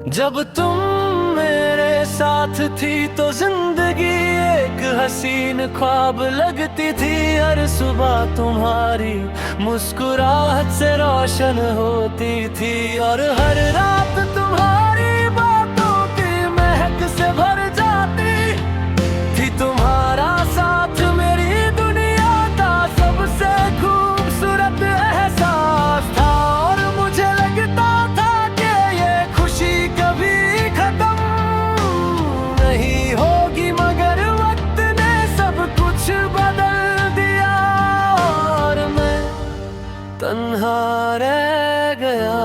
जब तुम मेरे साथ थी तो जिंदगी एक हसीन ख्वाब लगती थी। हर सुबह तुम्हारी मुस्कुराहट से रोशन होती थी और हर रात तुम्हारी बातों की महक से भर जाती थी। तुम्हारा साथ मेरी दुनिया का सबसे खूबसूरत एहसास था और मुझे लगता था कि ये खुशी कभी खत्म नहीं होगी, मगर वक्त ने सब कुछ बदल दिया और मैं तन्हा रह गया।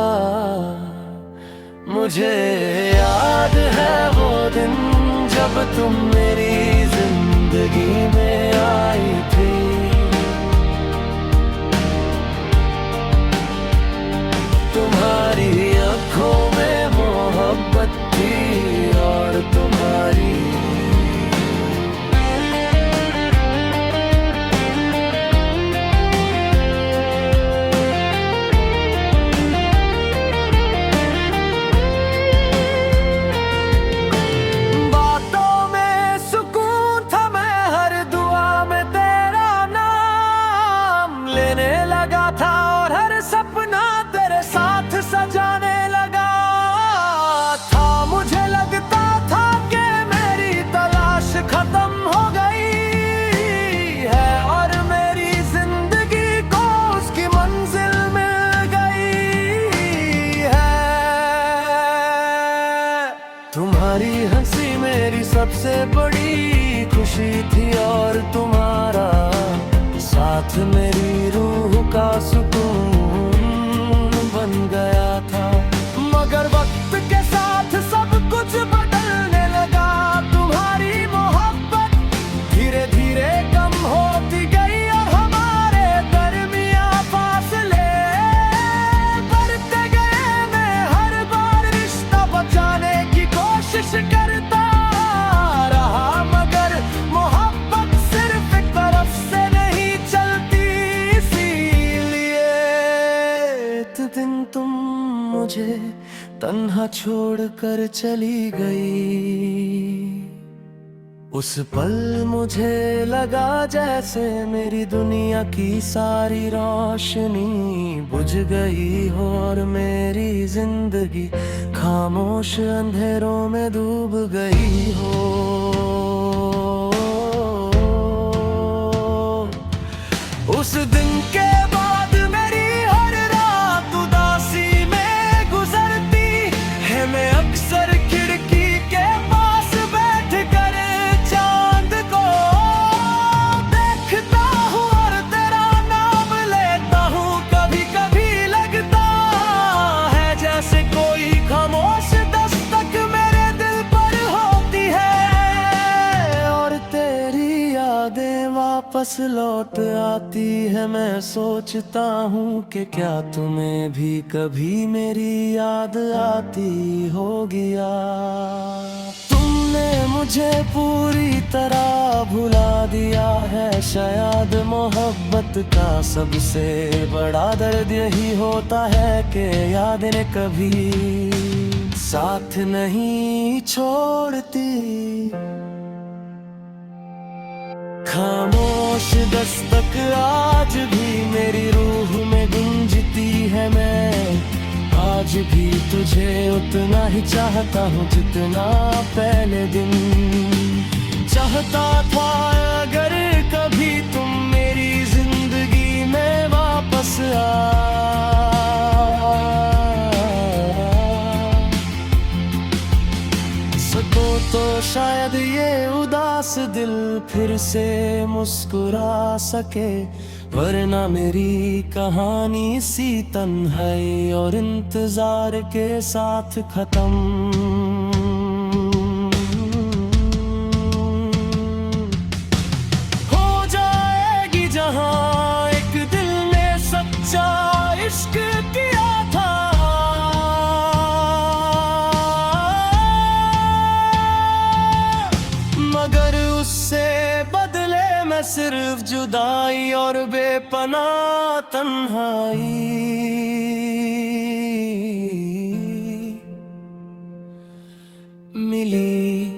मुझे याद है वो दिन जब तुम मेरी जिंदगी में आई थी। तुम्हारी आंखों में मोहब्बत थी और तुम्हारी था और हर सपना तेरे साथ सजाने लगा था। मुझे लगता था कि मेरी तलाश खत्म हो गई है और मेरी जिंदगी को उसकी मंजिल मिल गई है। तुम्हारी हंसी मेरी सबसे बड़ी खुशी थी और तुम्हारा साथ मेरी रूह का सुकून बन गया था। मगर वक्त के साथ सब कुछ बदलने लगा। तुम्हारी मोहब्बत धीरे धीरे कम होती गई और हमारे दरमियां फासले बढ़ते गए। मैं हर बार रिश्ता बचाने की कोशिश करता रहा, मगर मोहब्बत सिर्फ एक तरफ से दिन तुम मुझे तन्हा छोड़कर चली गई। उस पल मुझे लगा जैसे मेरी दुनिया की सारी रोशनी बुझ गई हो और मेरी जिंदगी खामोश अंधेरों में डूब गई हो। उस दिन के बाद मेरी हर रात उदासी में गुजरती है। मैं अक्सर खिड़की के पास बैठ कर चांद को देखता हूँ और तेरा नाम लेता हूँ। कभी कभी लगता है जैसे कोई खामोश दस्तक मेरे दिल पर होती है और तेरी यादें वापस लौट आती है। मैं सोचता हूँ कि क्या तुम्हें भी कभी मेरी याद आती होगी या तुमने मुझे पूरी तरह भुला दिया है। शायद मोहब्बत का सबसे बड़ा दर्द यही होता है कि यादें कभी साथ नहीं छोड़ती। खामोश दस्तक आज भी मेरी रूह में गूंजती है। मैं आज भी तुझे उतना ही चाहता हूँ जितना पहले दिन चाहता था। अगर कभी तुम मेरी जिंदगी में वापस सको तो शायद ये उदास दिल फिर से मुस्कुरा सके, वरना मेरी कहानी सी तन्हाई और इंतजार के साथ खत्म हो जाएगी। जहां एक दिल ने सच्चा इश्क किया था, मगर उससे बदले मैं सिर्फ जुदाई और बेपनाह तन्हाई। मिली।